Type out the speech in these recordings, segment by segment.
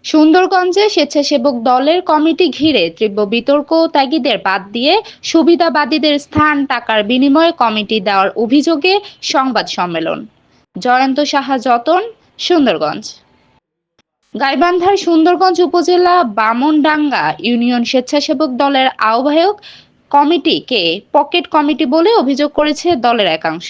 সুন্দরগঞ্জে স্বেচ্ছাসেবক দলের কমিটি ঘিরে তীব্র বিতর্ক। ত্যাগীদের বাদ দিয়ে সুবিধাবাদীদের স্থান টাকার বিনিময়ে কমিটি দেওয়ার অভিযোগে সংবাদ সম্মেলন। জয়ন্ত সাহা, যতন, সুন্দরগঞ্জ। গাইবান্ধার সুন্দরগঞ্জ উপজেলা বামনডাঙ্গা ইউনিয়ন স্বেচ্ছাসেবক দলের আহ্বায়ক কমিটিকে পকেট কমিটি বলে অভিযোগ করেছে দলের একাংশ।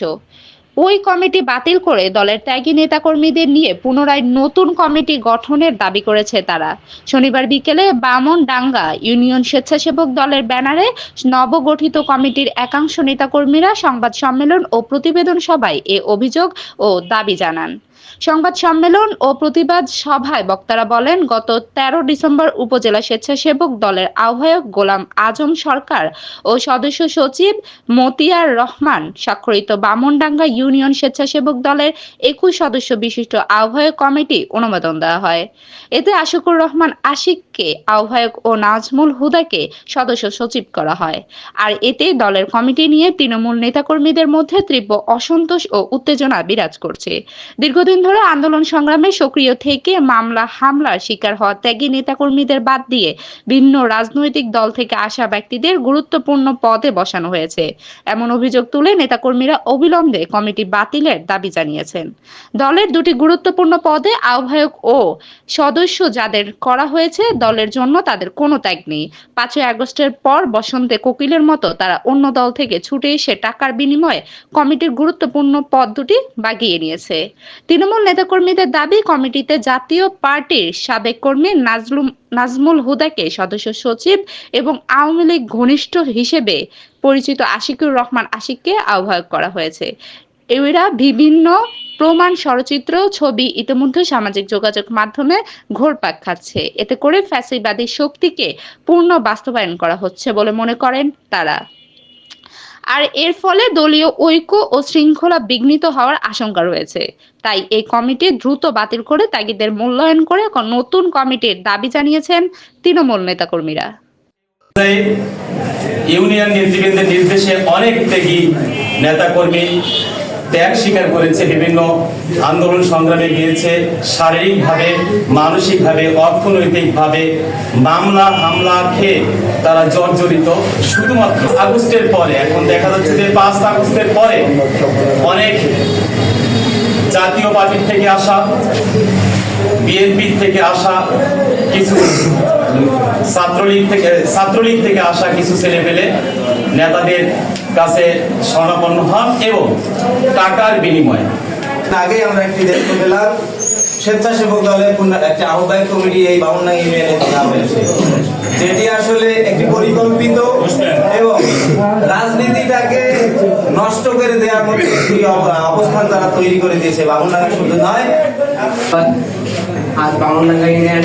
ওই কমিটি বাতিল করে দলের ত্যাগী নেতাকর্মীদের নিয়ে পুনরায় নতুন কমিটি গঠনের দাবি করেছে তারা। শনিবার বিকেলে বামনডাঙ্গা ইউনিয়ন স্বেচ্ছাসেবক দলের ব্যানারে নবগঠিত কমিটির একাংশ নেতাকর্মীরা সংবাদ সম্মেলন ও প্রতিবেদন সভায় এ অভিযোগ ও দাবি জানান। সংবাদ সম্মেলন ও প্রতিবাদ সভায় বক্তারা বলেন, গত 13 ডিসেম্বর উপজেলা স্বেচ্ছাসেবক দলের আহ্বায়ক গোলাম আজম সরকার ও সদস্য সচিব মতিয়ার রহমান স্বাক্ষরিত বামনডাঙ্গা ইউনিয়ন স্বেচ্ছাসেবক দলের 21 সদস্য বিশিষ্ট আহ্বায়ক কমিটি অনুমোদন দেওয়া হয়। এতে আশিকুর রহমান আশিককে আহ্বায়ক ও নাজমুল হুদাকে সদস্য সচিব করা হয়। আর এতে দলের কমিটি নিয়ে তৃণমূল নেতাকর্মীদের মধ্যে তীব্র অসন্তোষ ও উত্তেজনা বিরাজ করছে। দীর্ঘদিন ধরে আন্দোলন সংগ্রামে সক্রিয় থেকে মামলা হামলার শিকার হওয়া ত্যাগী নেতাকর্মীদের বাদ দিয়ে ভিন্ন রাজনৈতিক দল থেকে আসা ব্যক্তিদের গুরুত্বপূর্ণ পদে বসানো হয়েছে। এমন অভিযোগ তুলে নেতাকর্মীরা অবিলম্বে কমিটি বাতিলের দাবি জানিয়েছেন। দলের দুটি গুরুত্বপূর্ণ পদে আহ্বায়ক ও সদস্য যাদের করা হয়েছে, দলের জন্য তাদের কোনো ত্যাগ নেই। 5ই আগস্টের পর বসন্তে কোকিলের মতো তারা অন্য দল থেকে ছুটে এসে টাকার বিনিময়ে কমিটির গুরুত্বপূর্ণ পদ দুটি বাগিয়ে নিয়েছে। তৃণমূল নেতাকর্মীদের দাবি, কমিটিতে জাতীয় পার্টির সাবেক কর্মী নাজমুল হুদাকে সদস্য সচিব এবং আওয়ামী লীগ ঘনিষ্ঠ হিসেবে পরিচিত আশিকুর রহমান আশিককে আহ্বায়ক করা হয়েছে। এরা বিভিন্ন প্রমাণ, স্বরচিত্র, ছবি ইতিমধ্যে সামাজিক যোগাযোগ মাধ্যমে ঘোরপাক খাচ্ছে। এতে করে ফ্যাসিবাদী শক্তিকে পূর্ণ বাস্তবায়ন করা হচ্ছে বলে মনে করেন তারা। আর এর ফলে দলীয় ঐক্য ও শৃঙ্খলা বিঘ্নিত হওয়ার আশঙ্কা রয়েছে। তাই এই কমিটি দ্রুত বাতিল করে ত্যাগীদের মূল্যায়ন করে নতুন কমিটির দাবি জানিয়েছেন তৃণমূল নেতাকর্মীরা। ইউনিয়ন নেতৃবৃন্দের নির্দেশে অনেক ত্যাগী নেতাকর্মী ত্যাগ স্বীকার করেছে, বিভিন্ন আন্দোলন সংগ্রামে গিয়েছে, শারীরিকভাবে, মানসিকভাবে, অর্থনৈতিকভাবে মামলা হামলা খেয়ে তারা জর্জরিত। শুধুমাত্র আগস্টের পরে, এখন দেখা যাচ্ছে যে 5 আগস্টের পরে অনেক জাতীয় পার্টি থেকে আসা, বিএনপি থেকে আসা, কিছু ছাত্রলীগ থেকে আসা কিছু ছেলেপেলে নেতাদের কাছে শরণাপন্ন হন এবং টাকার বিনিময়ে। আগে আমরা একটি দায়িত্ব পেলাম, স্বেচ্ছাসেবক দলের একটা আহ্বায়ক কমিটি এই বামনডাঙ্গা ইউনিয়নে দেওয়া হয়েছে, যেটি আসলে একটি পরিকল্পিত এবং রাজনীতিটাকে নষ্ট করে দেওয়ার মতো একটি অবস্থান তারা তৈরি করে দিয়েছে। বামনডাঙ্গা শুধু নয়, আজ বামনডাঙ্গা ইউনিয়ন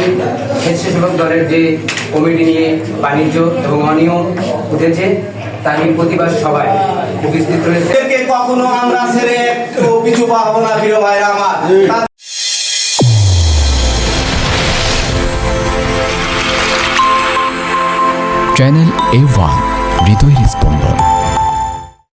স্বেচ্ছাসেবক দলের যে কমিটি নিয়ে বাণিজ্য এবং অনিয়ম উঠেছে তারই প্রতিবাদ সভায় উপস্থিত রয়েছে। কখনো আমরা ছেড়ে পিছু পাবো না, প্রিয় ভাইরা আমার। চ্যানেল A1 হৃদয়ের স্পন্দন।